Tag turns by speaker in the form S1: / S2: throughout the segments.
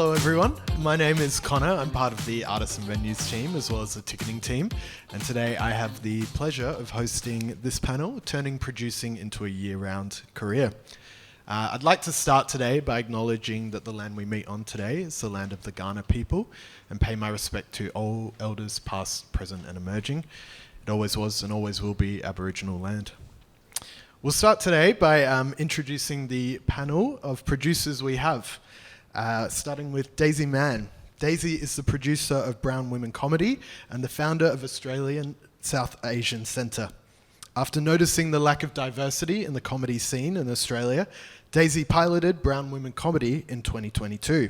S1: Hello everyone, my name is Connor. I'm part of the Artists and Venues team as well as the ticketing team, and today I have the pleasure of hosting this panel, Turning Producing into a Year-Round Career. I'd like to start today by acknowledging that the land we meet on today is the land of the Kaurna people, and pay my respect to all elders past, present and emerging. It always was and always will be Aboriginal land. We'll start today by introducing the panel of producers we have. Starting with Daizy Maan. Daizy is the producer of Brown Women Comedy and the founder of Australian South Asian Centre. After noticing the lack of diversity in the comedy scene in Australia, Daizy piloted Brown Women Comedy in 2022,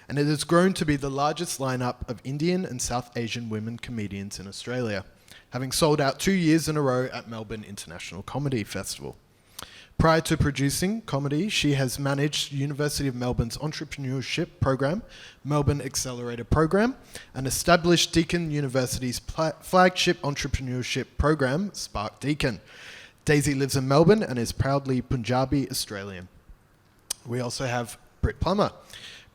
S1: and it has grown to be the largest lineup of Indian and South Asian women comedians in Australia, having sold out 2 years in a row at Melbourne International Comedy Festival. Prior to producing comedy, she has managed University of Melbourne's entrepreneurship program, Melbourne Accelerator Program, and established Deakin University's flagship entrepreneurship program, Spark Deakin. Daizy lives in Melbourne and is proudly Punjabi Australian. We also have Britt Plummer.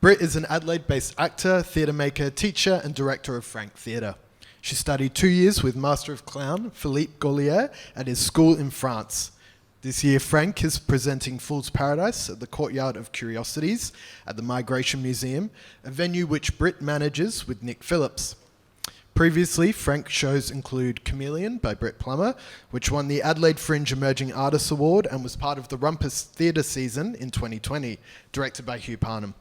S1: Britt is an Adelaide-based actor, theatre maker, teacher, and director of Frank Theatre. She studied 2 years with Master of Clown Philippe Gaulier at his school in France. This year, Frank is presenting Fool's Paradise at the Courtyard of Curiosities at the Migration Museum, a venue which Britt manages with Nick Phillips. Previously, Frank's shows include Chameleon by Britt Plummer, which won the Adelaide Fringe Emerging Artists Award and was part of the Rumpus Theatre season in 2020, directed by Hugh Parnham.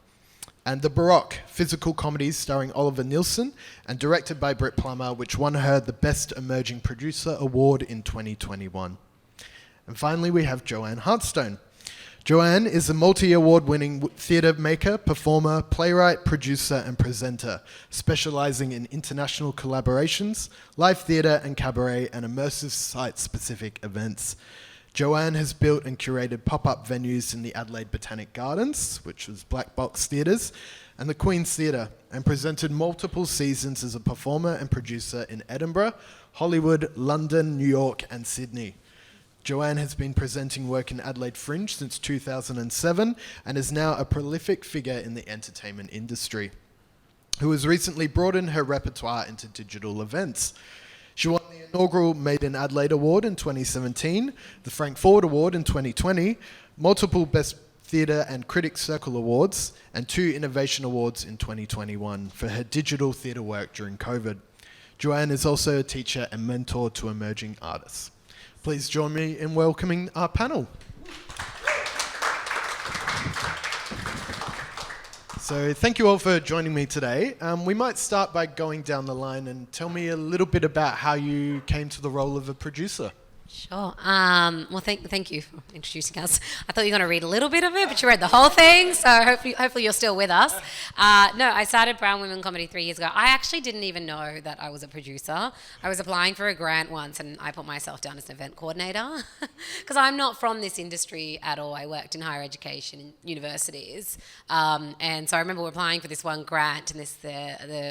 S1: And The Baroque, physical comedies starring Oliver Nielsen and directed by Britt Plummer, which won her the Best Emerging Producer Award in 2021. And finally, we have Joanne Hartstone. Joanne is a multi-award-winning theatre maker, performer, playwright, producer, and presenter, specialising in international collaborations, live theatre and cabaret, and immersive site-specific events. Joanne has built and curated pop-up venues in the Adelaide Botanic Gardens, which was Black Box Theatres, and the Queen's Theatre, and presented multiple seasons as a performer and producer in Edinburgh, Hollywood, London, New York, and Sydney. Joanne has been presenting work in Adelaide Fringe since 2007 and is now a prolific figure in the entertainment industry, who has recently broadened her repertoire into digital events. She won the inaugural Made in Adelaide Award in 2017, the Frank Ford Award in 2020, multiple Best Theatre and Critics Circle Awards, and 2 Innovation Awards in 2021 for her digital theatre work during COVID. Joanne is also a teacher and mentor to emerging artists. Please join me in welcoming our panel. So thank you all for joining me today. We might start by going down the line and tell me a little bit about how you came to the role of a producer.
S2: Sure. Well, thank you for introducing us. I thought you were going to read a little bit of it, but you read the whole thing, so hopefully you're still with us. No, I started Brown Women Comedy 3 years ago. I actually didn't even know that I was a producer. I was applying for a grant once, and I put myself down as an event coordinator because I'm not from this industry at all. I worked in higher education in universities, and so I remember applying for this one grant, and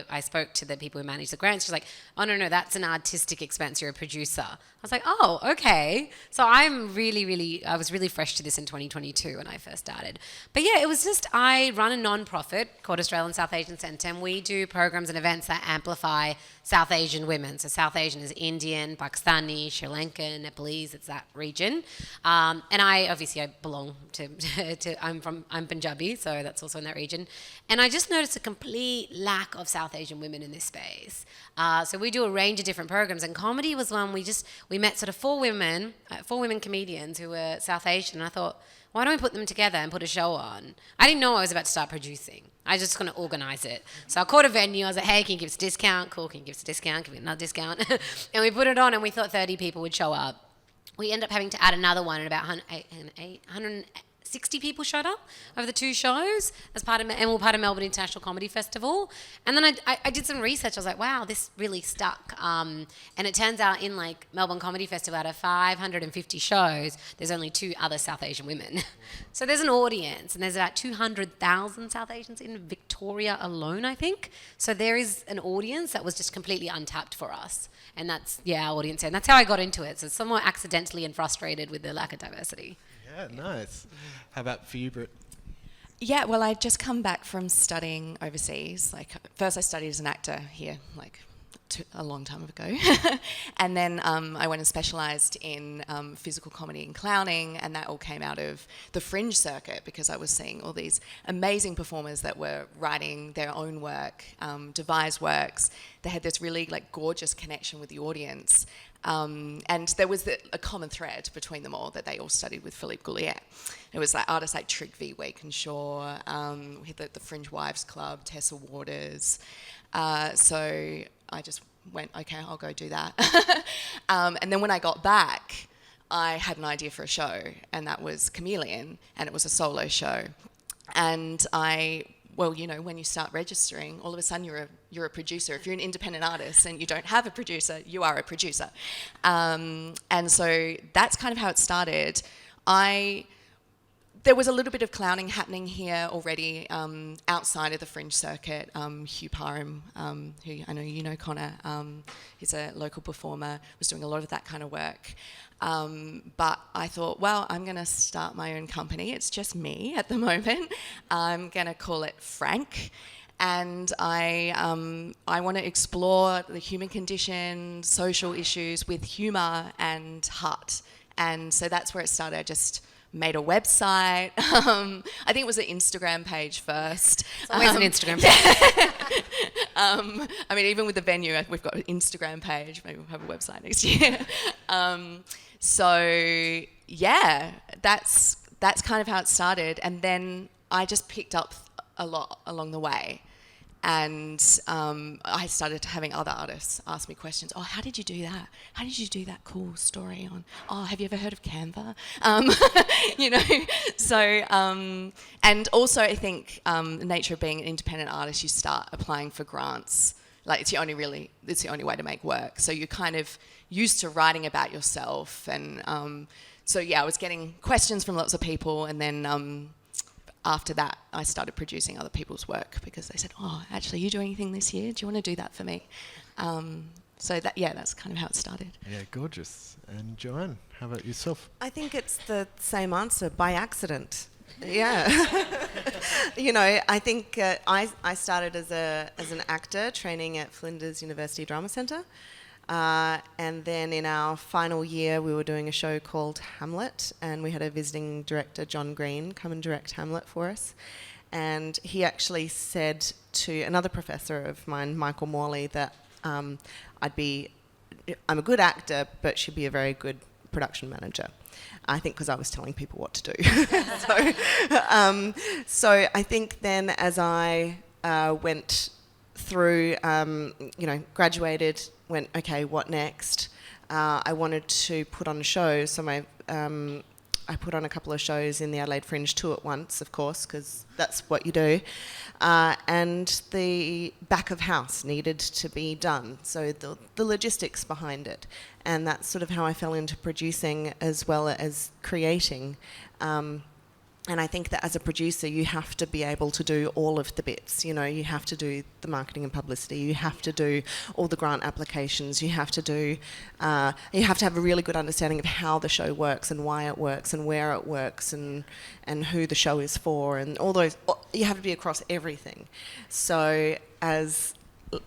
S2: I spoke to the people who managed the grants. She's like, "Oh no, that's an artistic expense. You're a producer." I was like, "Oh, okay." So I was really fresh to this in 2022 when I first started. But yeah, it was just, I run a non-profit called Australian South Asian Centre, and we do programs and events that amplify South Asian women. So South Asian is Indian, Pakistani, Sri Lankan, Nepalese, it's that region. And I belong to I'm Punjabi, so that's also in that region. And I just noticed a complete lack of South Asian women in this space. So we do a range of different programs, and comedy was one we met sort of four women comedians who were South Asian, and I thought, why don't we put them together and put a show on? I didn't know I was about to start producing. I was just going to organise it. So I called a venue. I was like, hey, can you give us a discount? Cool, can you give us a discount? Give me another discount. And we put it on, and we thought 30 people would show up. We ended up having to add another one, and about 160 people showed up over the 2 shows and we're part of Melbourne International Comedy Festival. And then I did some research. I was like, wow, this really stuck. And it turns out in like Melbourne Comedy Festival, out of 550 shows, there's only 2 other South Asian women. So there's an audience, and there's about 200,000 South Asians in Victoria alone, I think. So there is an audience that was just completely untapped for us. And that's, our audience. And that's how I got into it. So somewhat accidentally and frustrated with the lack of diversity.
S1: Yeah, nice. How about for you, Britt?
S3: Yeah, well, I'd just come back from studying overseas. Like, first I studied as an actor here, like a long time ago. And then I went and specialised in physical comedy and clowning, and that all came out of the Fringe circuit because I was seeing all these amazing performers that were writing their own work, devised works. They had this really like gorgeous connection with the audience. And there was a common thread between them all that they all studied with Philippe Goulier. It was like artists like Trick V. Wakenshaw, we had the Fringe Wives Club, Tessa Waters. So I just went, okay, I'll go do that. And then when I got back, I had an idea for a show, and that was Chameleon, and it was a solo show. And well, you know, when you start registering, all of a sudden you're a producer. If you're an independent artist and you don't have a producer, you are a producer. And so that's kind of how it started. There was a little bit of clowning happening here already outside of the Fringe circuit. Hugh Parham, who I know you know, Connor, he's a local performer, was doing a lot of that kind of work. But I thought, well, I'm going to start my own company. It's just me at the moment. I'm going to call it Frank. And I want to explore the human condition, social issues with humour and heart. And so that's where it started. I just made a website. I think it was an Instagram page first.
S2: It's always an Instagram page.
S3: I mean, even with the venue, we've got an Instagram page. Maybe we'll have a website next year. So yeah, that's kind of how it started. And then I just picked up a lot along the way. And I started having other artists ask me questions. Oh, how did you do that? How did you do that cool story on? Oh, have you ever heard of Canva? You know, so and also I think the nature of being an independent artist, you start applying for grants. Like it's the only way to make work. So you're kind of used to writing about yourself, and so yeah, I was getting questions from lots of people, and then. After that, I started producing other people's work because they said, oh, actually, you do anything this year? Do you want to do that for me? So that's kind of how it started.
S1: Yeah, gorgeous. And Joanne, how about yourself?
S4: I think it's the same answer, by accident. Yeah. You know, I think I started as an actor training at Flinders University Drama Centre. And then in our final year, we were doing a show called Hamlet, and we had a visiting director, John Green, come and direct Hamlet for us. And he actually said to another professor of mine, Michael Morley, that I'm a good actor, but should be a very good production manager. I think because I was telling people what to do. So I think then as I went through, graduated, went, okay, what next? I wanted to put on a show, so I put on a couple of shows in the Adelaide Fringe 2 at once, of course, because that's what you do. And the back of house needed to be done, so the logistics behind it. And that's sort of how I fell into producing as well as creating. And I think that as a producer, you have to be able to do all of the bits. You know, you have to do the marketing and publicity. You have to do all the grant applications. You have to have a really good understanding of how the show works and why it works and where it works and who the show is for and all those. You have to be across everything. So as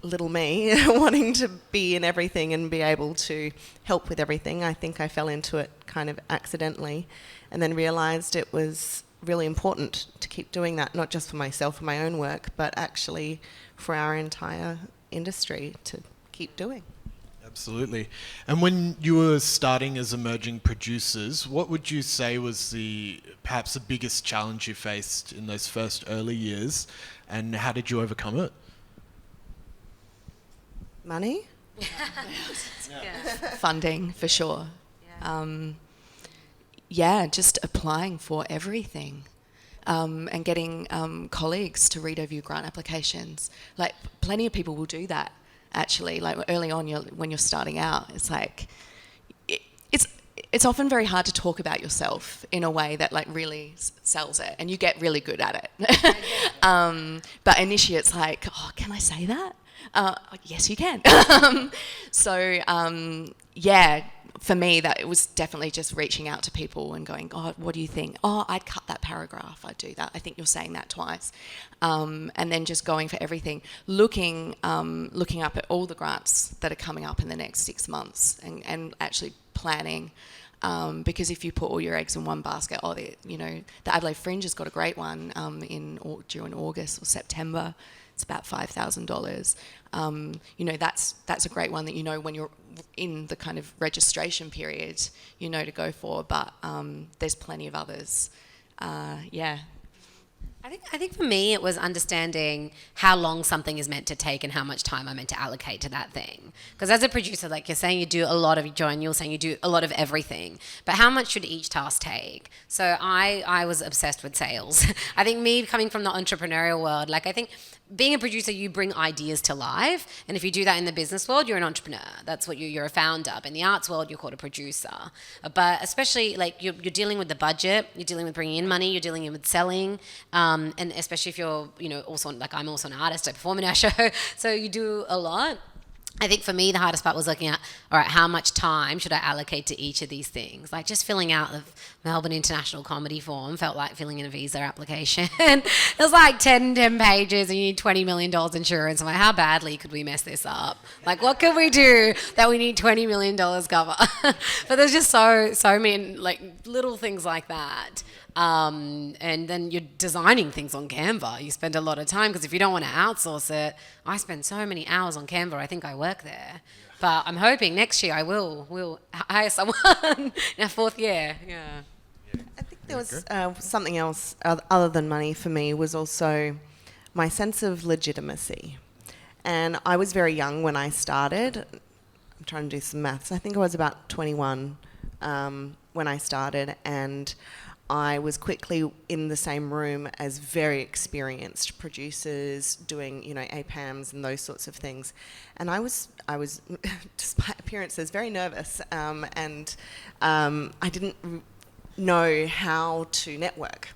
S4: little me wanting to be in everything and be able to help with everything, I think I fell into it kind of accidentally, and then realised it was really important to keep doing that, not just for myself and my own work, but actually for our entire industry to keep doing.
S1: Absolutely. And when you were starting as emerging producers, what would you say was perhaps the biggest challenge you faced in those first early years, and how did you overcome it?
S4: Money?
S3: Funding, for sure. Just applying for everything, and getting colleagues to read over your grant applications. Like, plenty of people will do that, actually. Like, early on, when you're starting out, it's like, it's often very hard to talk about yourself in a way that, like, really sells it, and you get really good at it. But initially, it's like, oh, can I say that? Yes, you can. for me, that it was definitely just reaching out to people and going, oh, what do you think? Oh, I'd cut that paragraph. I'd do that. I think you're saying that twice. And then just going for everything, looking up at all the grants that are coming up in the next 6 months and actually planning. Because if you put all your eggs in one basket, the Adelaide Fringe has got a great one during August or September. It's about $5,000. That's a great one that when you're in the kind of registration period, to go for. But there's plenty of others.
S2: I think for me it was understanding how long something is meant to take and how much time I'm meant to allocate to that thing. Because as a producer, like you're saying, you do a lot of, Joanne, you're saying you do a lot of everything. But how much should each task take? So I was obsessed with sales. I think me coming from the entrepreneurial world, like I think being a producer, you bring ideas to life. And if you do that in the business world, you're an entrepreneur. That's what you're a founder. But in the arts world, you're called a producer. But especially like you're dealing with the budget, you're dealing with bringing in money, you're dealing with selling. And especially if you're, also like I'm also an artist, I perform in our show. So you do a lot. I think for me, the hardest part was looking at, all right, how much time should I allocate to each of these things? Like just filling out the Melbourne International Comedy form felt like filling in a visa application. It was like 10 pages and you need $20 million insurance. I'm like, how badly could we mess this up? Like, what can we do that we need $20 million cover? But there's just so many like little things like that. And then you're designing things on Canva. You spend a lot of time because if you don't want to outsource it, I spend so many hours on Canva. I think I work there. But I'm hoping next year I will hire someone in our 4th year. Yeah.
S4: I think there was something else other than money for me was also my sense of legitimacy. And I was very young when I started. I'm trying to do some maths. I think I was about 21 when I started, and I was quickly in the same room as very experienced producers doing, APAMs and those sorts of things. And I was despite appearances, very nervous. And I didn't know how to network.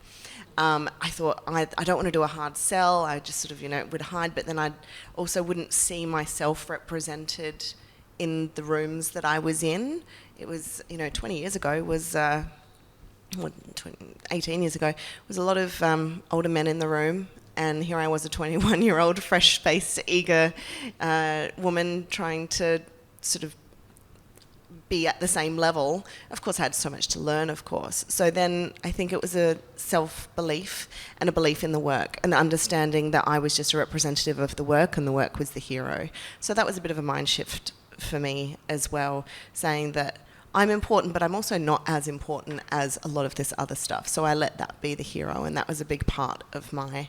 S4: I thought, I don't want to do a hard sell. I just sort of, would hide. But then I also wouldn't see myself represented in the rooms that I was in. It was, 20 years ago was... 18 years ago, was a lot of older men in the room, and here I was, a 21-year-old, fresh-faced, eager woman trying to sort of be at the same level. Of course, I had so much to learn, of course. So then I think it was a self-belief and a belief in the work, and understanding that I was just a representative of the work and the work was the hero. So that was a bit of a mind shift for me as well, saying that I'm important, but I'm also not as important as a lot of this other stuff. So I let that be the hero, and that was a big part of my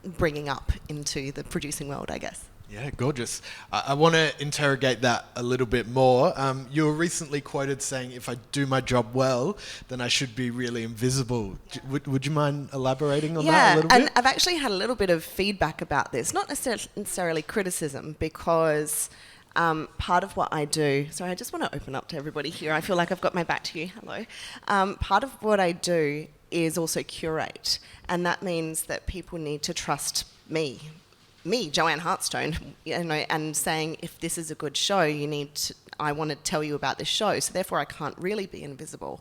S4: bringing up into the producing world, I guess.
S1: Yeah, gorgeous. I want to interrogate that a little bit more. You were recently quoted saying, if I do my job well, then I should be really invisible. Would you mind elaborating on that a little bit?
S4: Yeah, and I've actually had a little bit of feedback about this, not necessarily criticism, because... part of what I do, sorry, I just want to open up to everybody here. I feel like I've got my back to you. Hello. Part of what I do is also curate, and that means that people need to trust me, Joanne Hartstone, and saying, if this is a good show, I want to tell you about this show, so therefore I can't really be invisible.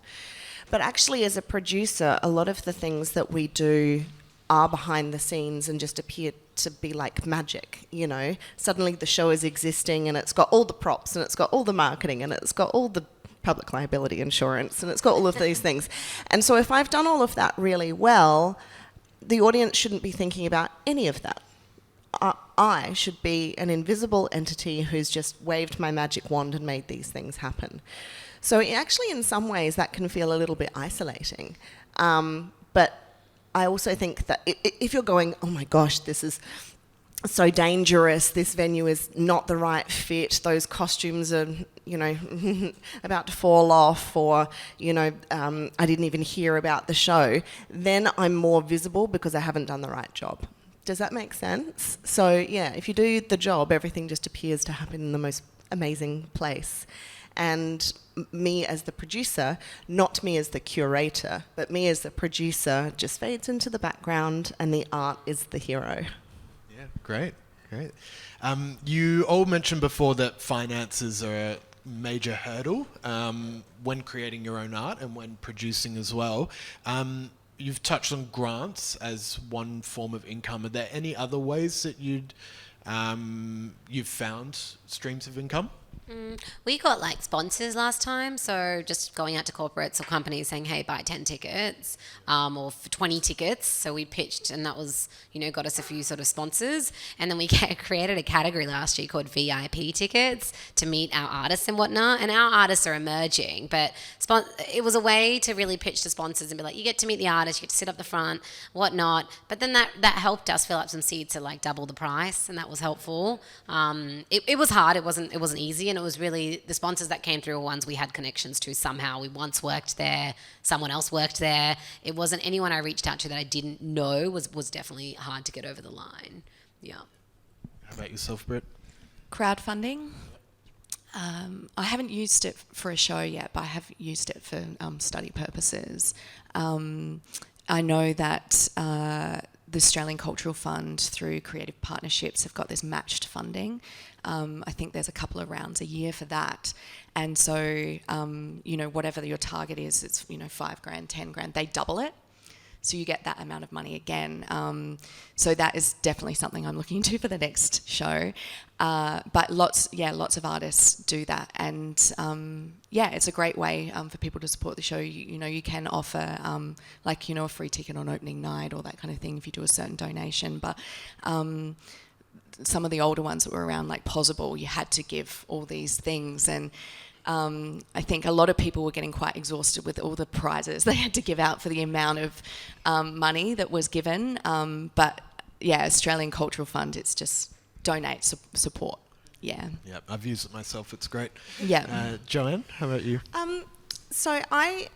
S4: But actually, as a producer, a lot of the things that we do are behind the scenes and just appear to be like magic, Suddenly the show is existing and it's got all the props and it's got all the marketing and it's got all the public liability insurance and it's got all of these things. And so if I've done all of that really well, the audience shouldn't be thinking about any of that. I should be an invisible entity who's just waved my magic wand and made these things happen. So actually, in some ways, that can feel a little bit isolating. But I also think that if you're going, oh my gosh, this is so dangerous, this venue is not the right fit, those costumes are, about to fall off, or, I didn't even hear about the show, then I'm more visible because I haven't done the right job. Does that make sense? So, yeah, if you do the job, everything just appears to happen in the most amazing place. And me as the producer, not me as the curator, but me as the producer just fades into the background and the art is the hero.
S1: Yeah, great. You all mentioned before that finances are major hurdle when creating your own art and when producing as well. You've touched on grants as one form of income. Are there any other ways that you've found streams of income?
S2: We got like sponsors last time, so just going out to corporates or companies saying, hey, buy 10 tickets or for 20 tickets. So we pitched, and that was, got us a few sort of sponsors. And then we created a category last year called VIP tickets to meet our artists and whatnot. And our artists are emerging, but it was a way to really pitch to sponsors and be like, you get to meet the artist, you get to sit up the front, whatnot. But then that helped us fill up some seats to like double the price, and that was helpful. It was hard, it wasn't easy, and it was really the sponsors that came through were ones we had connections to somehow. We once worked there, someone else worked there. It wasn't anyone I reached out to that I didn't know was definitely hard to get over the line. Yeah.
S1: How about yourself, Britt?
S3: Crowdfunding. I haven't used it for a show yet, but I have used it for study purposes. I know that the Australian Cultural Fund, through creative partnerships, have got this matched funding. I think there's a couple of rounds a year for that. And so, whatever your target is, it's, $5,000, $10,000, they double it. So you get that amount of money again. So that is definitely something I'm looking into for the next show. But lots of artists do that. And it's a great way for people to support the show. You can offer a free ticket on opening night or that kind of thing if you do a certain donation. But some of the older ones that were around, like Possible, you had to give all these things. And I think a lot of people were getting quite exhausted with all the prizes they had to give out for the amount of money that was given. But Australian Cultural Fund, it's just donate, support. Yeah. Yeah,
S1: I've used it myself. It's great.
S3: Yeah.
S1: Joanne, how about you?
S4: So I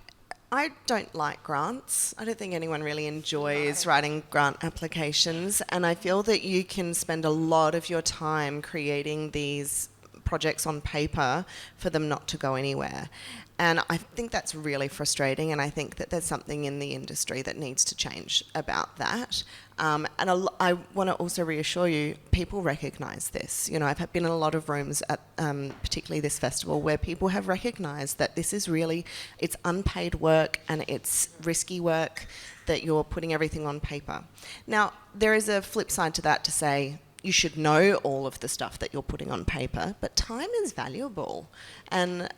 S4: don't like grants. I don't think anyone really enjoys writing grant applications, and I feel that you can spend a lot of your time creating these projects on paper for them not to go anywhere. And I think that's really frustrating, and I think that there's something in the industry that needs to change about that. And I want to also reassure you, people recognise this. I've been in a lot of rooms at particularly this festival where people have recognised that this is really, it's unpaid work and it's risky work, that you're putting everything on paper. Now, there is a flip side to that to say, you should know all of the stuff that you're putting on paper, but time is valuable. And,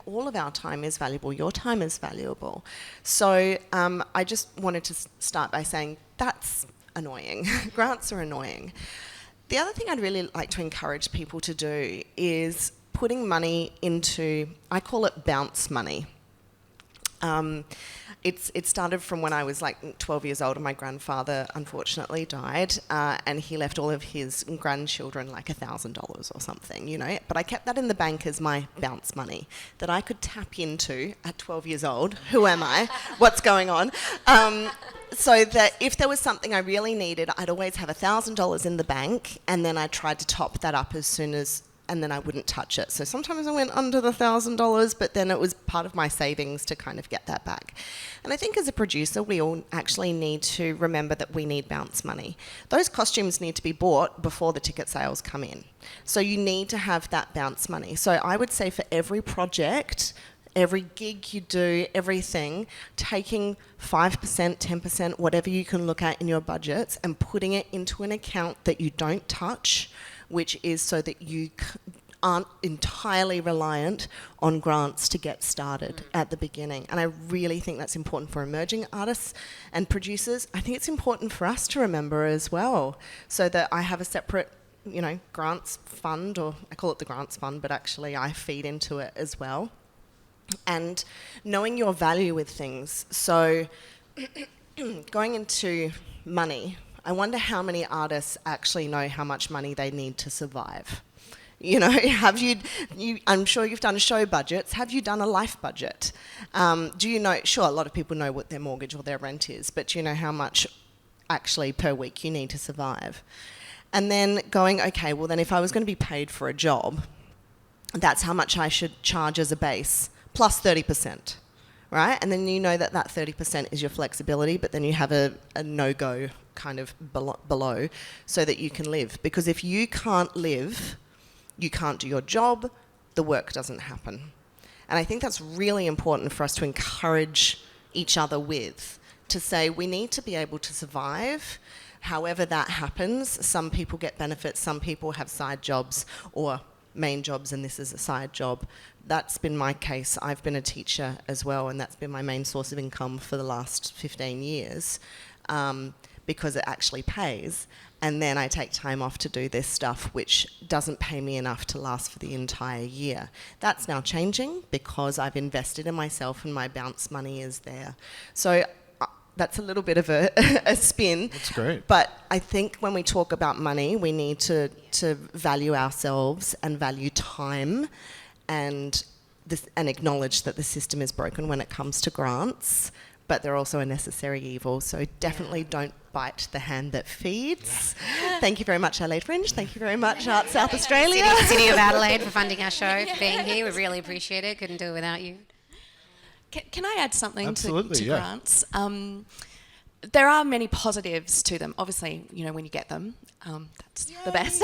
S4: all of our time is valuable. Your time is valuable. So I just wanted to start by saying that's annoying. Grants are annoying. The other thing I'd really like to encourage people to do is putting money into, I call it bounce money. It started from when I was like 12 years old and my grandfather unfortunately died, and he left all of his grandchildren like $1,000 or something, But I kept that in the bank as my bounce money that I could tap into at 12 years old. Who am I? What's going on? So that if there was something I really needed, I'd always have $1,000 in the bank, and then I tried to top that up as soon as, and then I wouldn't touch it. So sometimes I went under the $1,000, but then it was part of my savings to kind of get that back. And I think as a producer, we all actually need to remember that we need bounce money. Those costumes need to be bought before the ticket sales come in. So you need to have that bounce money. So I would say for every project, every gig you do, everything, taking 5%, 10%, whatever you can look at in your budgets and putting it into an account that you don't touch, which is so that you aren't entirely reliant on grants to get started at the beginning. And I really think that's important for emerging artists and producers. I think it's important for us to remember as well, so that I have a separate, grants fund, or I call it the grants fund, but actually I feed into it as well. And knowing your value with things. So going into money, I wonder how many artists actually know how much money they need to survive. Have you I'm sure you've done show budgets. Have you done a life budget? Do you know, sure, a lot of people know what their mortgage or their rent is, but do you know how much actually per week you need to survive? And then going, okay, well then if I was going to be paid for a job, that's how much I should charge as a base, plus 30%. Right? And then you know that 30% is your flexibility, but then you have a no-go kind of below so that you can live. Because if you can't live, you can't do your job, the work doesn't happen. And I think that's really important for us to encourage each other with, to say we need to be able to survive. However that happens, some people get benefits, some people have side jobs or main jobs, and this is a side job. That's been my case. I've been a teacher as well, and that's been my main source of income for the last 15 years because it actually pays. And then I take time off to do this stuff, which doesn't pay me enough to last for the entire year. That's now changing because I've invested in myself and my bounce money is there. So that's a little bit of a spin.
S1: That's great.
S4: But I think when we talk about money, we need to value ourselves and value time and acknowledge that the system is broken when it comes to grants, but they're also a necessary evil. So definitely don't bite the hand that feeds. Yeah. Thank you very much, Adelaide Fringe. Thank you very much, Art South Australia.
S2: City of Adelaide for funding our show, for being here. We really appreciate it. Couldn't do it without you.
S3: Can I add something to
S1: yeah.
S3: grants? There are many positives to them. Obviously, when you get them, that's the best.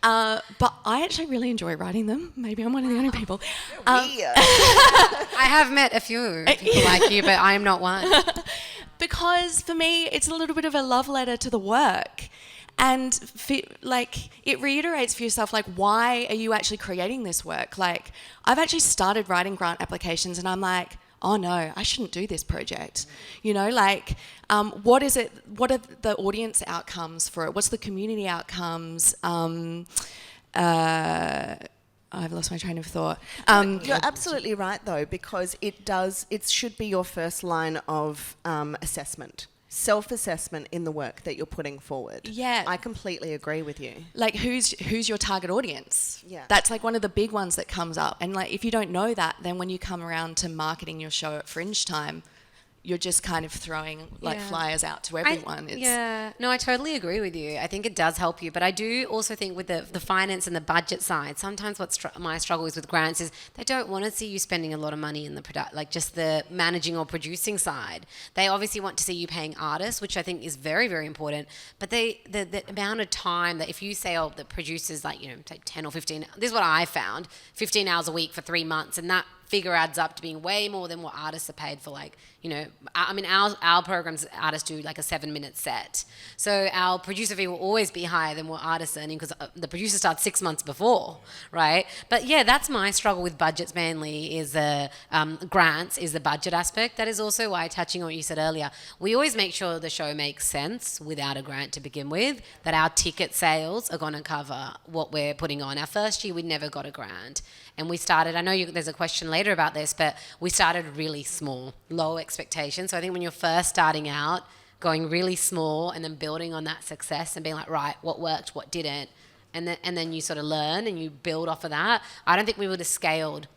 S3: But I actually really enjoy writing them. Maybe I'm one of the only people.
S2: I have met a few people like you, but I am not one.
S3: Because for me, it's a little bit of a love letter to the work. And it reiterates for yourself, why are you actually creating this work? I've actually started writing grant applications and I'm like, oh no, I shouldn't do this project. What is it? What are the audience outcomes for it? What's the community outcomes? I've lost my train of thought.
S4: You're absolutely right though, because it should be your first line of assessment. Self-assessment in the work that you're putting forward.
S3: Yeah.
S4: I completely agree with you.
S3: Who's your target audience?
S4: Yeah.
S3: That's one of the big ones that comes up. And if you don't know that, then when you come around to marketing your show at Fringe time, you're just kind of throwing flyers out to everyone.
S2: I totally agree with you. I think it does help you, but I do also think with the finance and the budget side, sometimes my struggle is with grants is they don't want to see you spending a lot of money in the just the managing or producing side. They obviously want to see you paying artists, which I think is very, very important. But the amount of time that if you say, the producer's say 10 or 15, this is what I found, 15 hours a week for 3 months, and that figure adds up to being way more than what artists are paid for. Our programs, artists do a 7-minute set. So our producer fee will always be higher than what artists are earning because the producer starts 6 months before, right? But yeah, that's my struggle with budgets mainly is grants is the budget aspect. That is also why, touching on what you said earlier, we always make sure the show makes sense without a grant to begin with, that our ticket sales are going to cover what we're putting on. Our first year, we never got a grant. And we started, I know there's a question later about this, but we started really small, low expectations. So I think when you're first starting out, going really small and then building on that success and being like, right, what worked, what didn't, and then you sort of learn and you build off of that. I don't think we would have scaled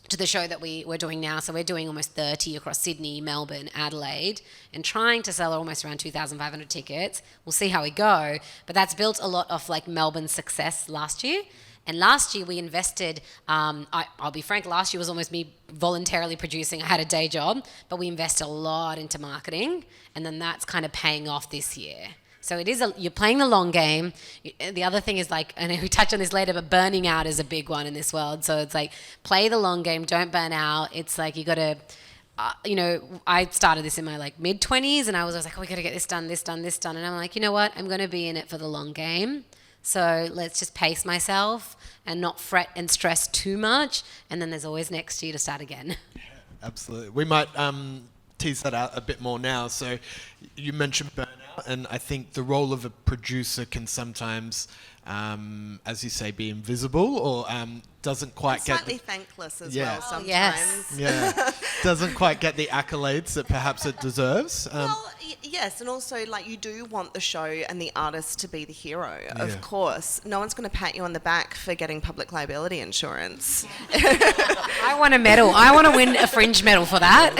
S2: to the show that we're doing now. So we're doing almost 30 across Sydney, Melbourne, Adelaide, and trying to sell almost around 2,500 tickets. We'll see how we go. But that's built a lot off Melbourne's success last year. And last year we invested, I'll be frank, last year was almost me voluntarily producing. I had a day job, but we invested a lot into marketing, and then that's kind of paying off this year. So it is you're playing the long game. The other thing is I know we touch on this later, but burning out is a big one in this world. So it's play the long game, don't burn out. It's you got to, I started this in my mid-20s, and I was always we got to get this done. And I'm like, you know what? I'm going to be in it for the long game. So let's just pace myself and not fret and stress too much. And then there's always next year to start again.
S1: Yeah, absolutely. We might tease that out a bit more now. So you mentioned burnout, and I think the role of a producer can sometimes, as you say, be invisible or doesn't quite get...
S4: Slightly thankless as
S1: Yeah.
S4: well sometimes.
S2: Yes.
S1: Yeah, doesn't quite get the accolades that perhaps it deserves.
S4: Yes, and also you do want the show and the artist to be the hero,
S1: Yeah.
S4: of course. No one's going to pat you on the back for getting public liability insurance.
S2: I want a medal. I want to win a Fringe medal for that.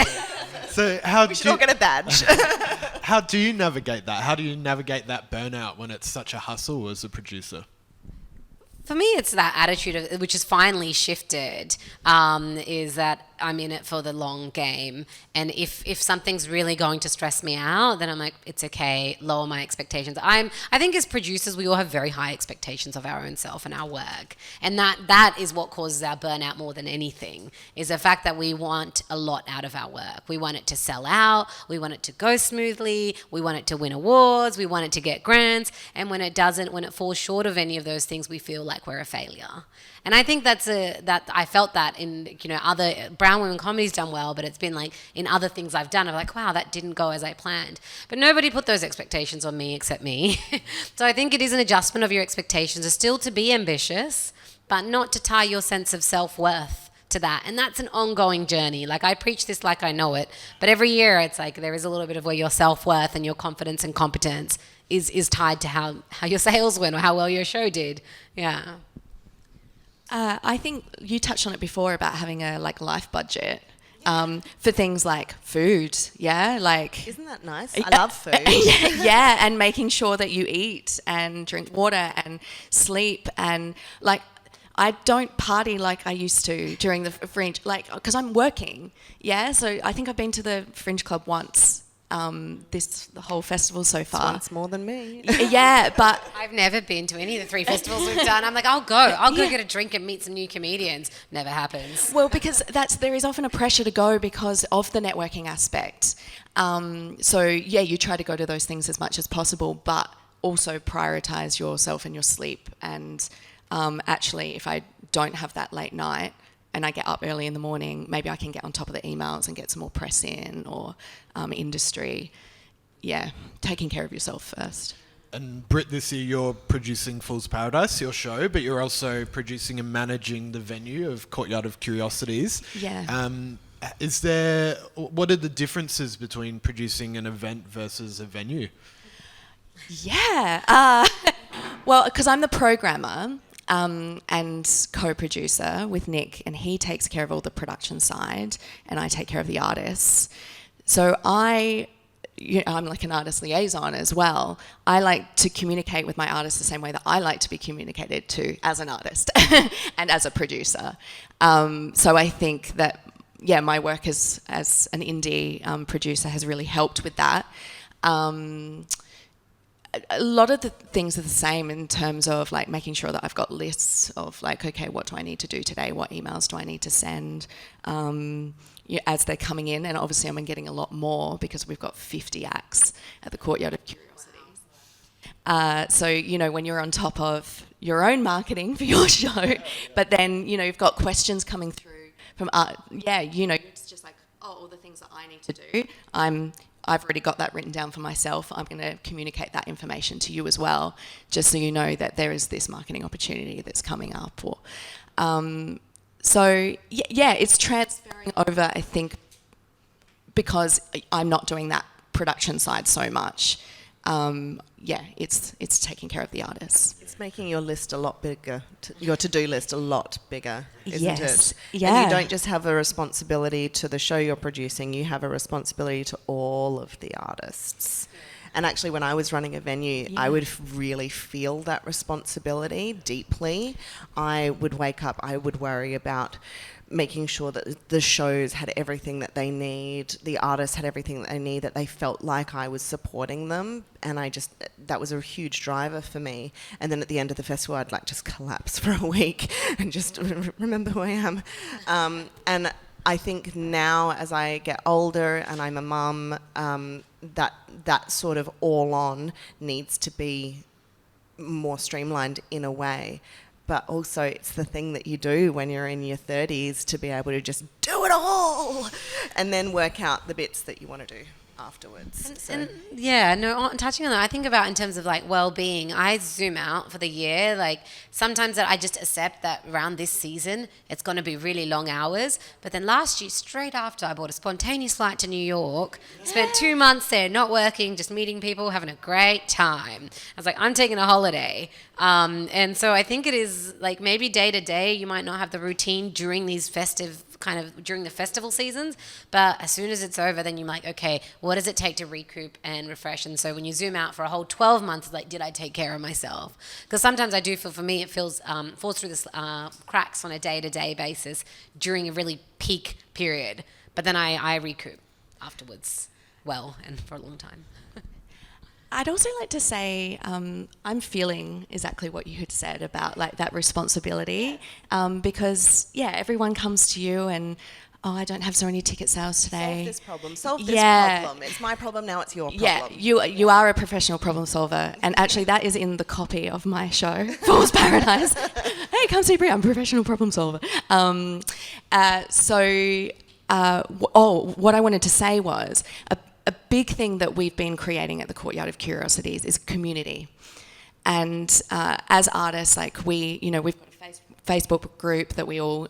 S1: So how
S4: We should all get a badge.
S1: how do you navigate that? How do you navigate that burnout when it's such a hustle as a producer?
S2: For me, it's that attitude which has finally shifted, is that I'm in it for the long game. And if something's really going to stress me out, then I'm like, it's okay, lower my expectations. I think as producers, we all have very high expectations of our own self and our work. And that is what causes our burnout more than anything, is the fact that we want a lot out of our work. We want it to sell out, we want it to go smoothly, we want it to win awards, we want it to get grants. And when it doesn't, when it falls short of any of those things, we feel like we're a failure. And I think that I felt that in, other brown women comedy's done well, but it's been like in other things I've done, I'm like, wow, that didn't go as I planned. But nobody put those expectations on me except me. So I think it is an adjustment of your expectations, is still to be ambitious, but not to tie your sense of self-worth to that. And that's an ongoing journey. Like, I preach this like I know it, but every year it's like there is a little bit of where your self-worth and your confidence and competence is tied to how your sales went or how well your show did. Yeah.
S3: I think you touched on it before about having a life budget for things like food. Yeah, like,
S4: isn't that nice? I love food.
S3: Yeah, and making sure that you eat and drink water and sleep, and like, I don't party like I used to during the Fringe, like, because I'm working. Yeah, so I think I've been to the Fringe Club once. The whole festival so far.
S4: Once more than me.
S3: Yeah, but
S2: I've never been to any of the 3 festivals we've done. I'm like, I'll go get a drink and meet some new comedians. Never happens.
S3: Well, because there is often a pressure to go because of the networking aspect. So yeah, you try to go to those things as much as possible, but also prioritize yourself and your sleep. And actually, if I don't have that late night and I get up early in the morning, maybe I can get on top of the emails and get some more press in or industry. Yeah, taking care of yourself first.
S1: And Britt, this year you're producing Fool's Paradise, your show, but you're also producing and managing the venue of Courtyard of Curiosities.
S3: Yeah.
S1: What are the differences between producing an event versus a venue?
S3: Yeah. Well, because I'm the programmer and co-producer with Nick, and he takes care of all the production side and I take care of the artists. So I'm like an artist liaison as well. I like to communicate with my artists the same way that I like to be communicated to as an artist and as a producer. So I think that, yeah, my work as an indie producer has really helped with that. A lot of the things are the same in terms of like making sure that I've got lists of like, okay, what do I need to do today? What emails do I need to send as they're coming in? And obviously I'm getting a lot more because we've got 50 acts at the Courtyard of Curiosities. So, when you're on top of your own marketing for your show, but then, you've got questions coming through from it's just like, all the things that I need to do, I've already got that written down for myself. I'm going to communicate that information to you as well, just so you know that there is this marketing opportunity that's coming up. So it's transferring over, I think, because I'm not doing that production side so much. It's taking care of the artists.
S4: It's making your list a lot bigger, your to-do list a lot bigger, isn't
S3: yes.
S4: it?
S3: Yeah.
S4: And you don't just have a responsibility to the show you're producing, you have a responsibility to all of the artists. And actually, when I was running a venue, I would really feel that responsibility deeply. I would wake up, I would worry about making sure that the shows had everything that they need, the artists had everything that they need, that they felt like I was supporting them. And that was a huge driver for me. And then at the end of the festival, I'd like just collapse for a week and just remember who I am. And I think now, as I get older and I'm a mum, that sort of all-on needs to be more streamlined in a way. But also it's the thing that you do when you're in your 30s to be able to just do it all and then work out the bits that you want to do afterwards.
S2: Touching on that, I think about in terms of like well-being, I zoom out for the year. Like sometimes that I just accept that around this season it's going to be really long hours, but then last year straight after I bought a spontaneous flight to New York, spent 2 months there not working, just meeting people, having a great time. I was like, I'm taking a holiday. And so I think it is like maybe day to day you might not have the routine during these festive kind of during the festival seasons, but as soon as it's over, then you're like, okay, what does it take to recoup and refresh? And so when you zoom out for a whole 12 months, it's like, did I take care of myself? Because sometimes I do feel, for me, it feels falls through the cracks on a day-to-day basis during a really peak period, but then I recoup afterwards well and for a long time.
S3: I'd also like to say I'm feeling exactly what you had said about like that responsibility, because everyone comes to you and I don't have so many ticket sales today.
S4: Solve this problem. Solve this problem. It's my problem now. It's your problem.
S3: Yeah, you are a professional problem solver, and actually that is in the copy of my show, Fool's Paradise. Hey, come see Britt. I'm a professional problem solver. What I wanted to say was a big thing that we've been creating at the Courtyard of Curiosities is community. And as artists, like we've got a Facebook group that we all,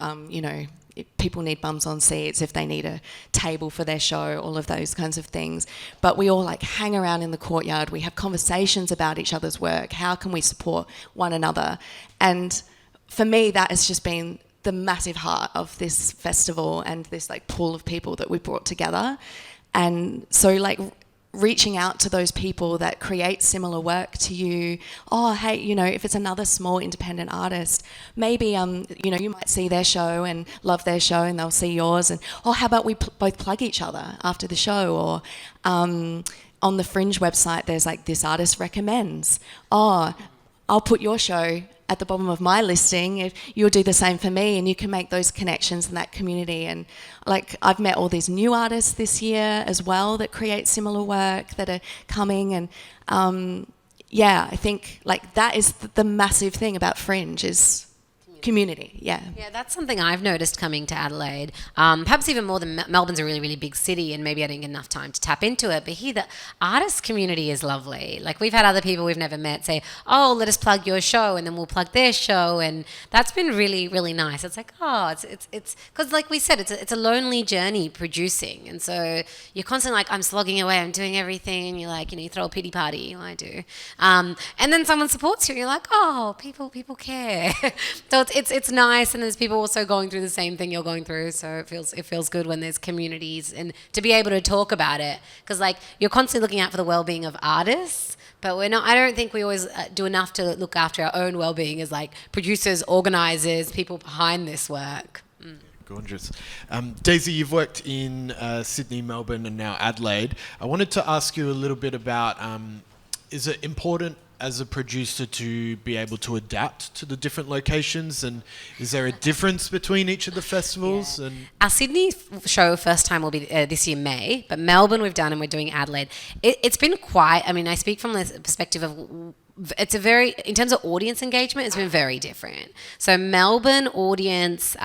S3: if people need bums on seats, if they need a table for their show, all of those kinds of things. But we all like hang around in the courtyard. We have conversations about each other's work. How can we support one another? And for me, that has just been the massive heart of this festival and this like pool of people that we brought together. And so like reaching out to those people that create similar work to you. Oh, hey, if it's another small independent artist, maybe, you might see their show and love their show and they'll see yours. And, how about we both plug each other after the show? Or on the Fringe website, there's like this artist recommends. I'll put your show at the bottom of my listing if you'll do the same for me, and you can make those connections in that community. And like I've met all these new artists this year as well that create similar work that are coming, and I think like that is the massive thing about Fringe is community. Yeah,
S2: that's something I've noticed coming to Adelaide. Perhaps even more than Melbourne's a really, really big city, and maybe I didn't get enough time to tap into it. But here, the artist community is lovely. Like we've had other people we've never met say, "Oh, let us plug your show," and then we'll plug their show, and that's been really, really nice. It's like, it's because like we said, it's a lonely journey producing, and so you're constantly like, I'm slogging away, I'm doing everything, and you're like, you throw a pity party. I do, and then someone supports you, and you're like, oh, people care. So it's nice, and there's people also going through the same thing you're going through, so it feels good when there's communities and to be able to talk about it, because like you're constantly looking out for the well-being of artists, but I don't think we always do enough to look after our own well-being as like producers, organisers, people behind this work.
S1: Gorgeous. Daizy, you've worked in Sydney, Melbourne, and now Adelaide. I wanted to ask you a little bit about, is it important as a producer to be able to adapt to the different locations, and is there a difference between each of the festivals? And
S2: our Sydney show first time will be this year May, but Melbourne we've done, and we're doing Adelaide. It's been quite, I speak from the perspective of in terms of audience engagement, it's been very different. So Melbourne audience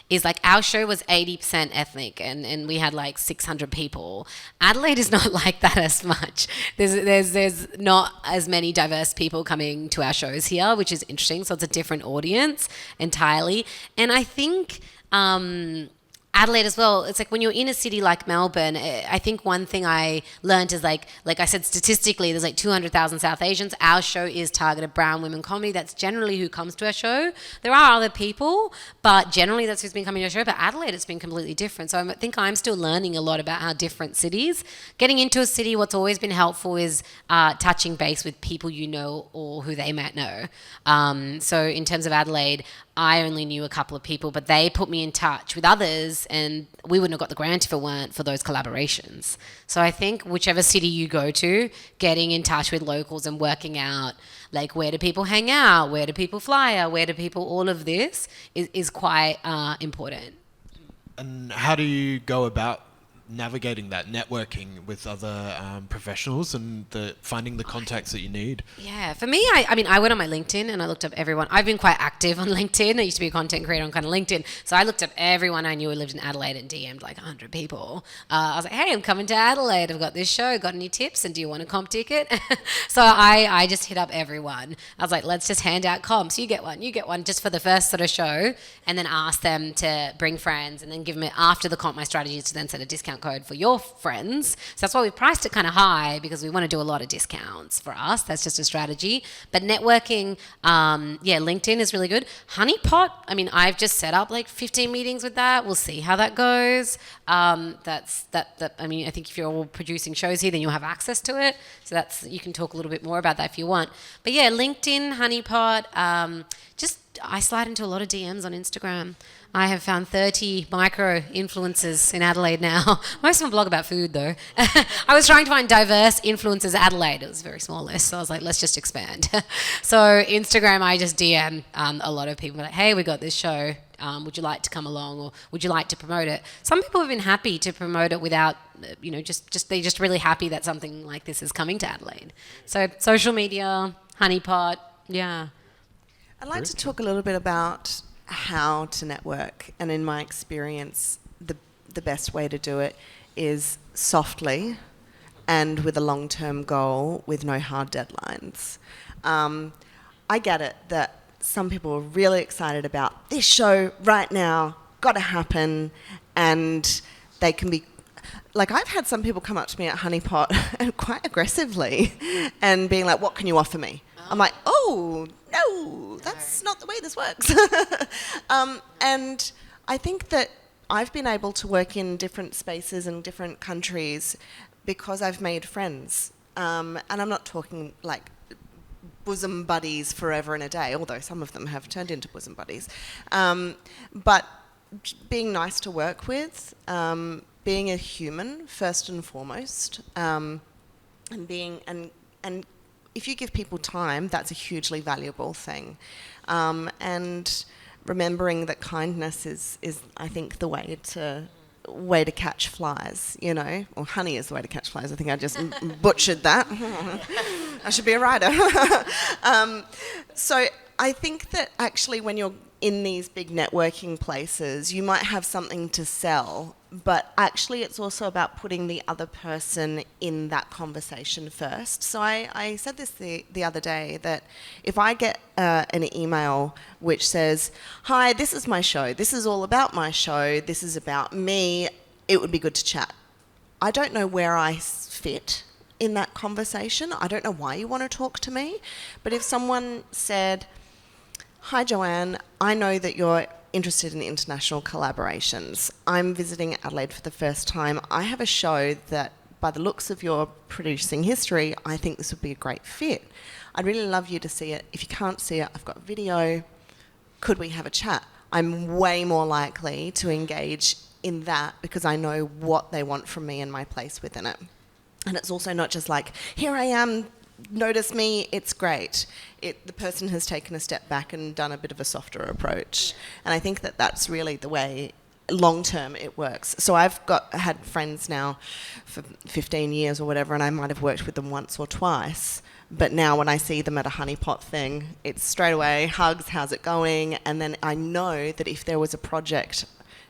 S2: is like, our show was 80% ethnic, and we had like 600 people. Adelaide is not like that as much. There's not as many diverse people coming to our shows here, which is interesting. So it's a different audience entirely. And I think Adelaide as well, it's like when you're in a city like Melbourne, I think one thing I learned is like I said, statistically, there's like 200,000 South Asians. Our show is targeted brown women comedy. That's generally who comes to our show. There are other people, but generally that's who's been coming to our show. But Adelaide, it's been completely different. So I think I'm still learning a lot about how different cities. Getting into a city, what's always been helpful is touching base with people you know or who they might know. So in terms of Adelaide, I only knew a couple of people, but they put me in touch with others, and we wouldn't have got the grant if it weren't for those collaborations. So I think whichever city you go to, getting in touch with locals and working out, like, where do people hang out, where do people fly out, where do people, all of this is quite important.
S1: And how do you go about navigating that, networking with other professionals and finding the contacts that you need?
S2: Yeah, for me, I went on my LinkedIn and I looked up everyone. I've been quite active on LinkedIn. I used to be a content creator on kind of LinkedIn. So I looked up everyone I knew who lived in Adelaide and DM'd like 100 people. I was like, hey, I'm coming to Adelaide. I've got this show. Got any tips? And do you want a comp ticket? So I just hit up everyone. I was like, let's just hand out comps. You get one just for the first sort of show, and then ask them to bring friends, and then give them it after the comp. My strategy is to then set a discount code for your friends. So that's why we priced it kind of high, because we want to do a lot of discounts for us. That's just a strategy. But networking, LinkedIn is really good. Honeypot, I mean, I've just set up like 15 meetings with that. We'll see how that goes. I mean, I think if you're all producing shows here, then you'll have access to it. So you can talk a little bit more about that if you want. But yeah, LinkedIn, Honeypot, I slide into a lot of DMs on Instagram. I have found 30 micro influencers in Adelaide now. Most of them blog about food, though. I was trying to find diverse influencers Adelaide. It was a very small list, so I was like, let's just expand. So Instagram, I just DM a lot of people like, hey, we got this show. Would you like to come along, or would you like to promote it? Some people have been happy to promote it without, they're just really happy that something like this is coming to Adelaide. So social media, Honeypot, yeah.
S4: I'd like to talk a little bit about how to network, and in my experience, the best way to do it is softly and with a long-term goal with no hard deadlines. I get it that some people are really excited about this show right now, got to happen, and they can be like, I've had some people come up to me at Honeypot and quite aggressively and being like, what can you offer me? I'm like, oh, no, that's not the way this works. And I think that I've been able to work in different spaces and different countries because I've made friends. And I'm not talking like bosom buddies forever and a day, although some of them have turned into bosom buddies. But being nice to work with, being a human first and foremost, and if you give people time, that's a hugely valuable thing. And remembering that kindness is I think the way to catch flies, or honey is the way to catch flies. I think I just butchered that. I should be a writer. So I think that actually when you're in these big networking places, you might have something to sell, but actually it's also about putting the other person in that conversation first. So I said this the other day, that if I get an email which says, hi, this is my show, this is all about my show, this is about me, it would be good to chat. I don't know where I fit in that conversation. I don't know why you want to talk to me. But if someone said, hi, Joanne, I know that you're interested in international collaborations. I'm visiting Adelaide for the first time. I have a show that, by the looks of your producing history, I think this would be a great fit. I'd really love you to see it. If you can't see it, I've got video. Could we have a chat? I'm way more likely to engage in that because I know what they want from me and my place within it. And it's also not just like, here I am, notice me, it's great. The person has taken a step back and done a bit of a softer approach. And I think that that's really the way long term it works. So I've had friends now for 15 years or whatever, and I might have worked with them once or twice. But now when I see them at a honeypot thing, it's straight away, hugs, how's it going? And then I know that if there was a project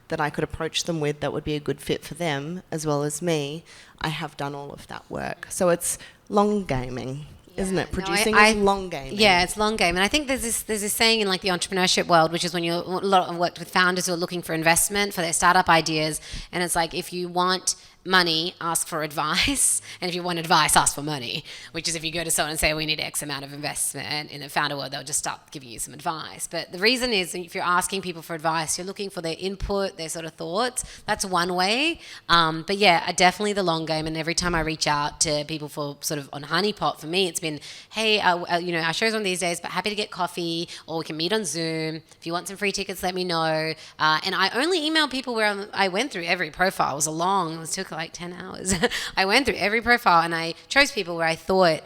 S4: that I could approach them with that would be a good fit for them as well as me, I have done all of that work. So it's long gaming. Yeah, isn't it? Producing is long game.
S2: Yeah, it's long game. And I think there's this saying in like the entrepreneurship world, which is when I've worked with founders who are looking for investment for their startup ideas. And it's like, if you want money, ask for advice. And if you want advice, ask for money. Which is if you go to someone and say, we need X amount of investment in the founder world, they'll just start giving you some advice. But the reason is, if you're asking people for advice, you're looking for their input, their sort of thoughts. That's one way. But yeah, definitely the long game. And every time I reach out to people for sort of on Honeypot, for me, it's been, hey, our show's on these days, but happy to get coffee, or we can meet on Zoom. If you want some free tickets, let me know. And I only email people where I went through every profile. It took like 10 hours. I went through every profile and I chose people where I thought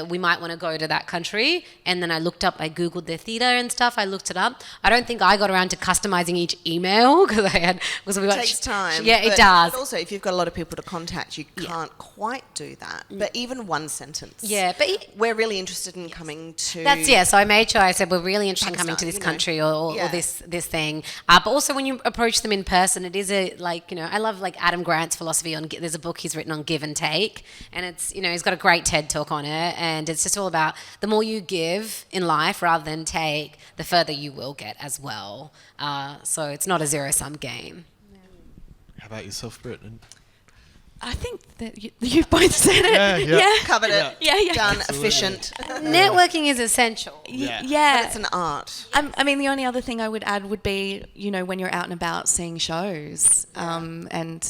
S2: we might want to go to that country. And then I Googled their theatre and stuff. I looked it up. I don't think I got around to customizing each email because it
S4: takes time.
S2: Yeah, it does.
S4: But also, if you've got a lot of people to contact, you can't quite do that. But even one sentence.
S2: Yeah, but
S4: we're really interested in coming to.
S2: So I made sure I said we're really interested in coming to this country or this thing. But also when you approach them in person, it is I love like Adam Grant's philosophy on. There's a book he's written on give and take, and it's he's got a great TED talk on it, and it's just all about the more you give in life rather than take, the further you will get as well. So it's not a zero-sum game.
S1: How about yourself, Britt?
S3: I think that you both said it.
S1: Yeah.
S4: Covered it.
S3: Yeah.
S4: Done.
S1: Absolutely.
S4: Efficient.
S2: Networking is essential.
S3: Yeah.
S4: But it's an art.
S3: I mean, the only other thing I would add would be, when you're out and about seeing shows, and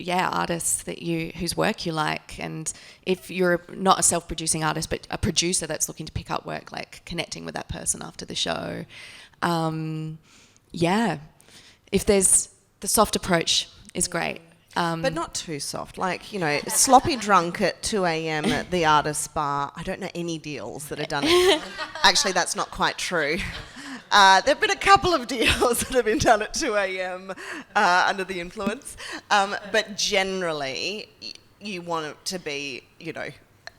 S3: artists whose work you like, and if you're not a self-producing artist but a producer that's looking to pick up work, like connecting with that person after the show. If there's the soft approach is great.
S4: But not too soft. Like, sloppy drunk at 2 a.m. at the artist's bar. I don't know any deals that have done it. Actually, that's not quite true. There have been a couple of deals that have been done at 2 a.m. Under the influence. But generally, you want it to be,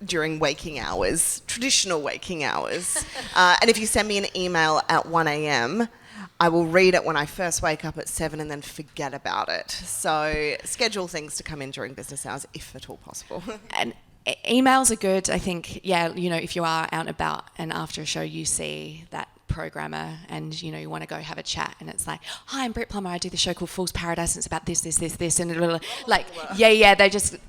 S4: during waking hours, traditional waking hours. And if you send me an email at 1 a.m., I will read it when I first wake up at 7 and then forget about it. So schedule things to come in during business hours, if at all possible.
S3: And emails are good. I think, if you are out and about and after a show you see that programmer and, you want to go have a chat and it's like, hi, I'm Britt Plummer. I do the show called Fool's Paradise and it's about this. And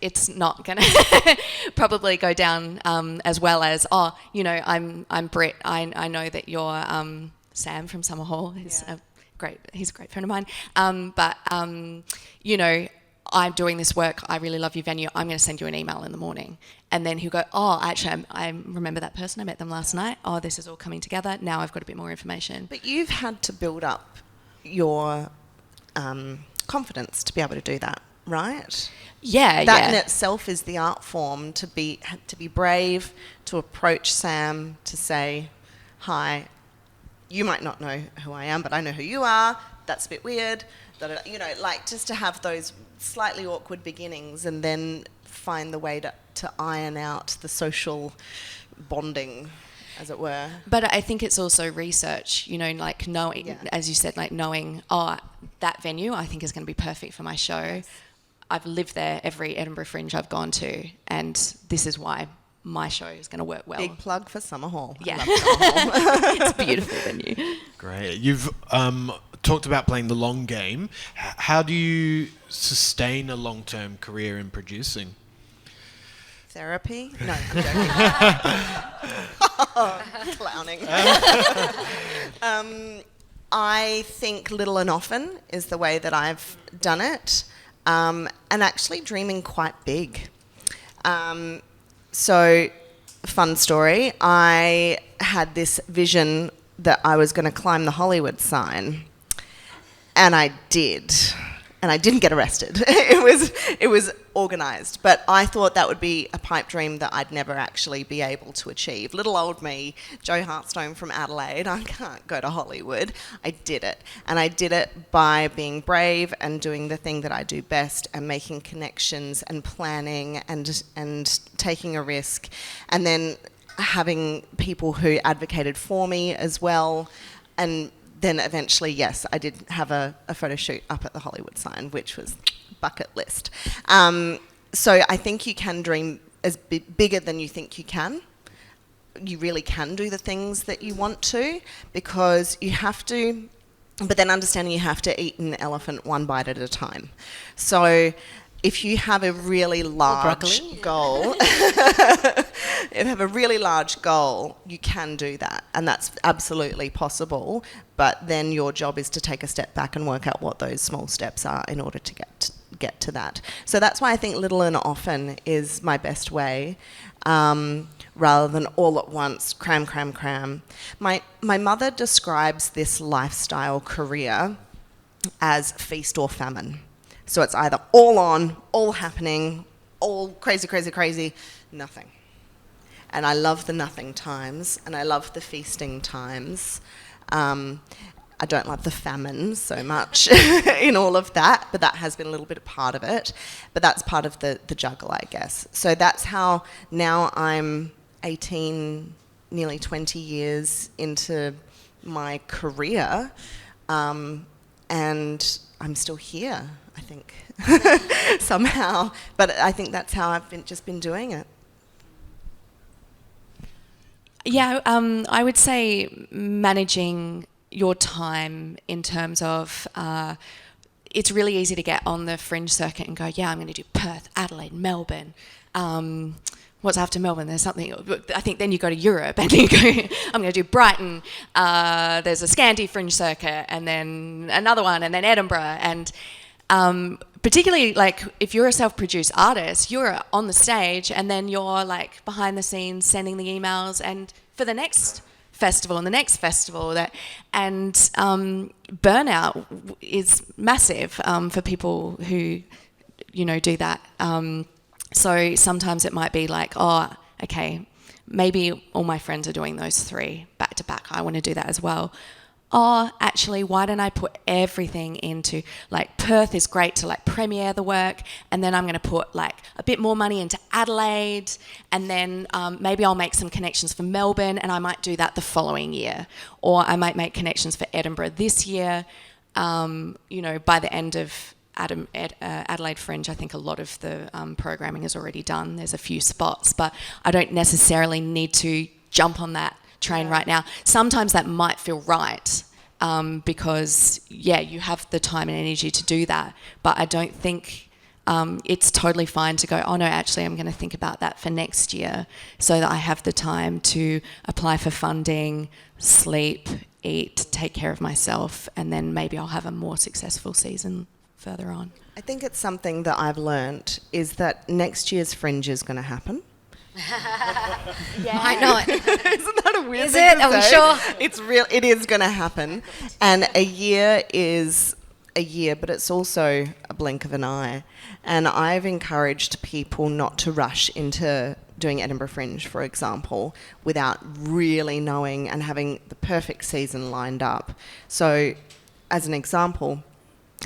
S3: it's not going to probably go down as well as, I'm Britt. I know that you're... Sam from Summer Hall he's a great friend of mine. I'm doing this work. I really love your venue. I'm going to send you an email in the morning. And then he'll go, actually, I remember that person. I met them last night. This is all coming together. Now I've got a bit more information.
S4: But you've had to build up your confidence to be able to do that, right?
S3: Yeah,
S4: That in itself is the art form, to be brave, to approach Sam, to say, hi, you might not know who I am, but I know who you are. That's a bit weird. Just to have those slightly awkward beginnings and then find the way to iron out the social bonding, as it were.
S3: But I think it's also research, knowing, as you said, knowing, that venue I think is going to be perfect for my show. Yes. I've lived there every Edinburgh Fringe I've gone to, and this is why my show is going to work well.
S4: Big plug for Summer Hall.
S3: Yeah.
S4: I love Summer Hall.
S3: It's a beautiful venue.
S1: Great. You've talked about playing the long game. How do you sustain a long-term career in producing?
S4: Therapy? No, I'm joking. Clowning. I think little and often is the way that I've done it, and actually dreaming quite big. So, fun story, I had this vision that I was going to climb the Hollywood sign, and I did. And I didn't get arrested. It was organised. But I thought that would be a pipe dream that I'd never actually be able to achieve. Little old me, Jo Hartstone from Adelaide, I can't go to Hollywood. I did it. And I did it by being brave and doing the thing that I do best and making connections and planning and taking a risk. And then having people who advocated for me as well. And then eventually, yes, I did have a photo shoot up at the Hollywood sign, which was bucket list. So I think you can dream as bigger than you think you can. You really can do the things that you want to, because you have to, but then understanding you have to eat an elephant one bite at a time. So if you have a really large goal, if you have a really large goal, you can do that, and that's absolutely possible. But then your job is to take a step back and work out what those small steps are in order to get to that. So that's why I think little and often is my best way, rather than all at once, cram, cram, cram. My mother describes this lifestyle career as feast or famine. So it's either all on, all happening, all crazy, crazy, crazy, nothing. And I love the nothing times, and I love the feasting times. I don't love the famine so much in all of that, but that has been a little bit a part of it. But that's part of the juggle, I guess. So that's how now I'm 18, nearly 20 years into my career, and I'm still here, I think, somehow. But I think that's how I've just been doing it.
S3: Yeah, I would say managing your time in terms of it's really easy to get on the Fringe circuit and go, yeah, I'm going to do Perth, Adelaide, Melbourne. What's after Melbourne? There's something. I think then you go to Europe and you go, I'm going to do Brighton. There's a Scandi Fringe circuit, and then another one, and then Edinburgh. And particularly, like, if you're a self-produced artist, you're on the stage, and then you're like behind the scenes sending the emails, and for the next festival and the next festival, burnout is massive for people who, do that. So sometimes it might be like, oh, okay, maybe all my friends are doing those 3 back to back. I want to do that as well. Or actually, why don't I put everything into, like, Perth is great to like premiere the work, and then I'm going to put like a bit more money into Adelaide, and then maybe I'll make some connections for Melbourne, and I might do that the following year. Or I might make connections for Edinburgh this year. By the end of Adelaide Fringe, I think a lot of the programming is already done. There's a few spots, but I don't necessarily need to jump on that train right now. Sometimes that might feel right because, you have the time and energy to do that, but I don't think it's totally fine to go, oh no, actually I'm going to think about that for next year so that I have the time to apply for funding, sleep, eat, take care of myself, and then maybe I'll have a more successful season further on.
S4: I think it's something that I've learnt is that next year's Fringe is going to happen.
S2: Yeah. Might not.
S4: Isn't that a weird
S2: is
S4: thing
S2: it?
S4: to
S2: Are we
S4: say?
S2: sure?
S4: It's real. It is going to happen, and a year is a year, but it's also a blink of an eye. And I've encouraged people not to rush into doing Edinburgh Fringe, for example, without really knowing and having the perfect season lined up. So, as an example,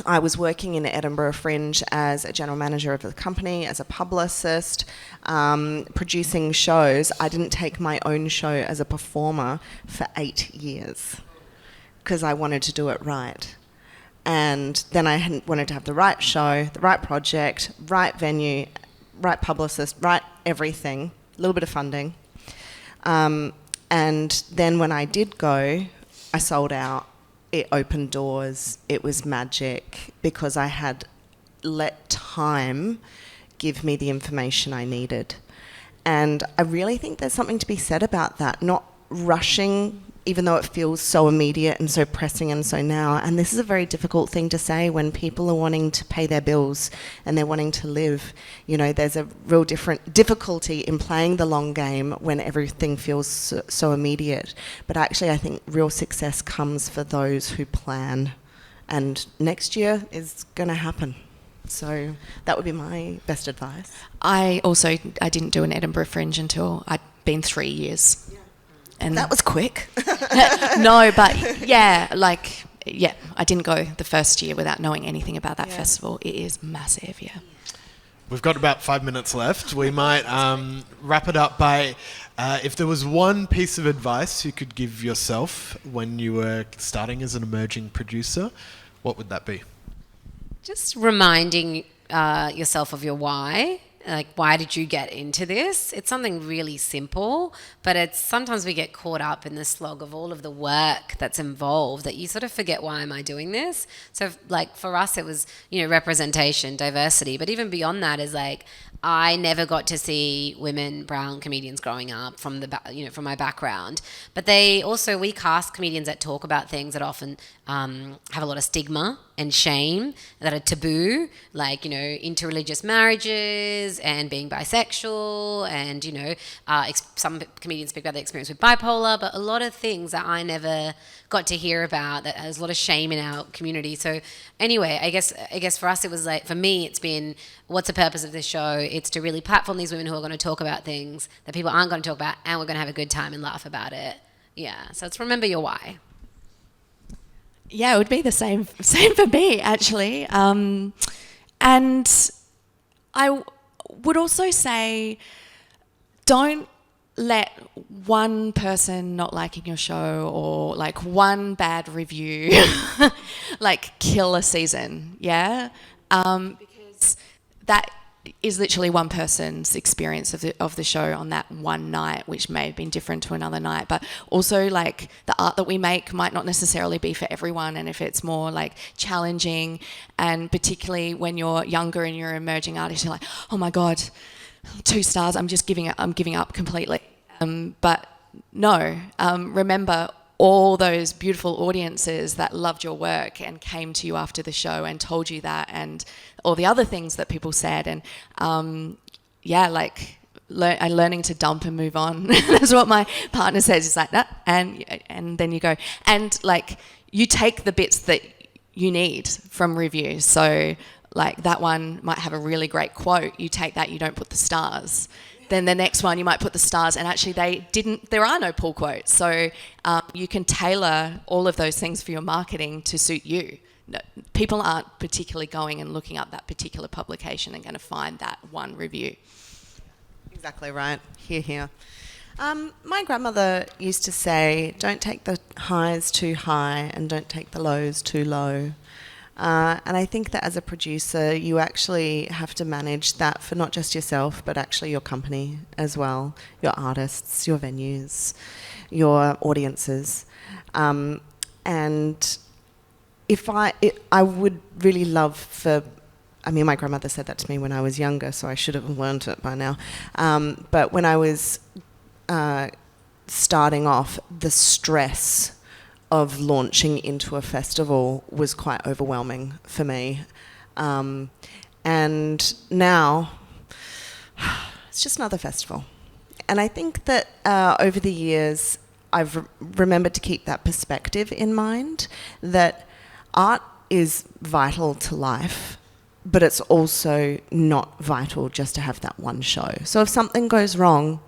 S4: I was working in Edinburgh Fringe as a general manager of the company, as a publicist, producing shows. I didn't take my own show as a performer for 8 years because I wanted to do it right. And then I wanted to have the right show, the right project, right venue, right publicist, right everything, a little bit of funding. And then when I did go, I sold out. It opened doors. It was magic because I had let time give me the information I needed. And I really think there's something to be said about that, not rushing, even though it feels so immediate and so pressing and so now. And this is a very difficult thing to say when people are wanting to pay their bills and they're wanting to live. There's a real difficulty in playing the long game when everything feels so immediate. But actually, I think real success comes for those who plan. And next year is going to happen. So that would be my best advice.
S3: I didn't do an Edinburgh Fringe until I'd been 3 years. And
S4: that was quick.
S3: No, but I didn't go the first year without knowing anything about that festival. It is massive,
S1: We've got about 5 minutes left. We might wrap it up by, if there was one piece of advice you could give yourself when you were starting as an emerging producer, what would that be?
S2: Just reminding yourself of your why. Like, why did you get into this? It's something really simple, but sometimes we get caught up in the slog of all of the work that's involved that you sort of forget, why am I doing this? So, like, for us, it was, representation, diversity, but even beyond that is like, I never got to see women, brown comedians growing up from from my background, but we cast comedians that talk about things that often have a lot of stigma and shame, that are taboo, like, interreligious marriages and being bisexual, and, some comedians speak about their experience with bipolar, but a lot of things that I never got to hear about, that there's a lot of shame in our community. So anyway, I guess for us, it was like, for me, it's been, what's the purpose of this show? It's to really platform these women who are going to talk about things that people aren't going to talk about, and we're going to have a good time and laugh about it. Yeah, so it's remember your why.
S3: Yeah, it would be the same for me, actually. And I would also say, don't let one person not liking your show or like one bad review like kill a season, because is literally one person's experience of the show on that one night, which may have been different to another night. But also, like, the art that we make might not necessarily be for everyone, and if it's more like challenging, and particularly when you're younger and you're an emerging artist, you're like, oh my god, 2 stars, I'm giving up completely. But no, remember all those beautiful audiences that loved your work and came to you after the show and told you that, and all the other things that people said. And learning to dump and move on. That's what my partner says. It's like that, and then you go, and like, you take the bits that you need from reviews. So like, that one might have a really great quote. You take that, you don't put the stars. Then the next one, you might put the stars, and actually there are no pull quotes. So you can tailor all of those things for your marketing to suit you. No, people aren't particularly going and looking up that particular publication and going to find that one review.
S4: Exactly right. Hear, hear. My grandmother used to say, don't take the highs too high and don't take the lows too low. And I think that as a producer, you actually have to manage that for not just yourself, but actually your company as well, your artists, your venues, your audiences. And I would really love my grandmother said that to me when I was younger, so I should have learned it by now. But when I was starting off, the stress of launching into a festival was quite overwhelming for me. And now, it's just another festival. And I think that over the years, I've remembered to keep that perspective in mind, that art is vital to life, but it's also not vital just to have that one show. So if something goes wrong,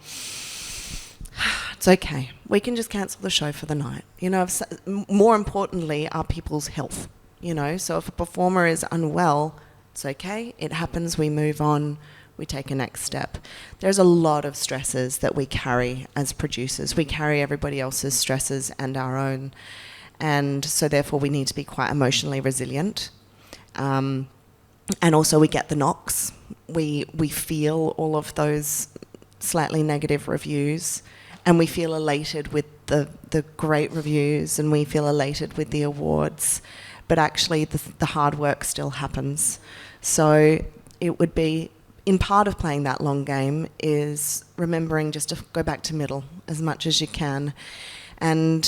S4: it's okay. We can just cancel the show for the night. You know, more importantly, are people's health. You know, so if a performer is unwell, it's okay. It happens. We move on. We take a next step. There's a lot of stresses that we carry as producers. We carry everybody else's stresses and our own. And so therefore we need to be quite emotionally resilient. And also we get the knocks. We feel all of those slightly negative reviews. And we feel elated with the great reviews, and we feel elated with the awards. But actually, the hard work still happens. So it would be, in part of playing that long game, is remembering just to go back to middle as much as you can. And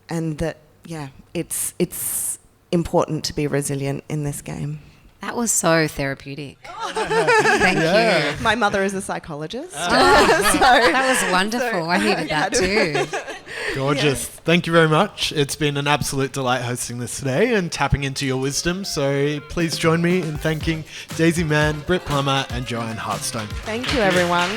S4: that, yeah, it's important to be resilient in this game.
S2: That was so therapeutic. Thank you.
S4: My mother is a psychologist.
S2: That was wonderful. I needed that too.
S1: Gorgeous. Yeah. Thank you very much. It's been an absolute delight hosting this today and tapping into your wisdom. So please join me in thanking Daizy, Maan, Britt, Plummer and Joanne Hartstone.
S4: Thank you, everyone.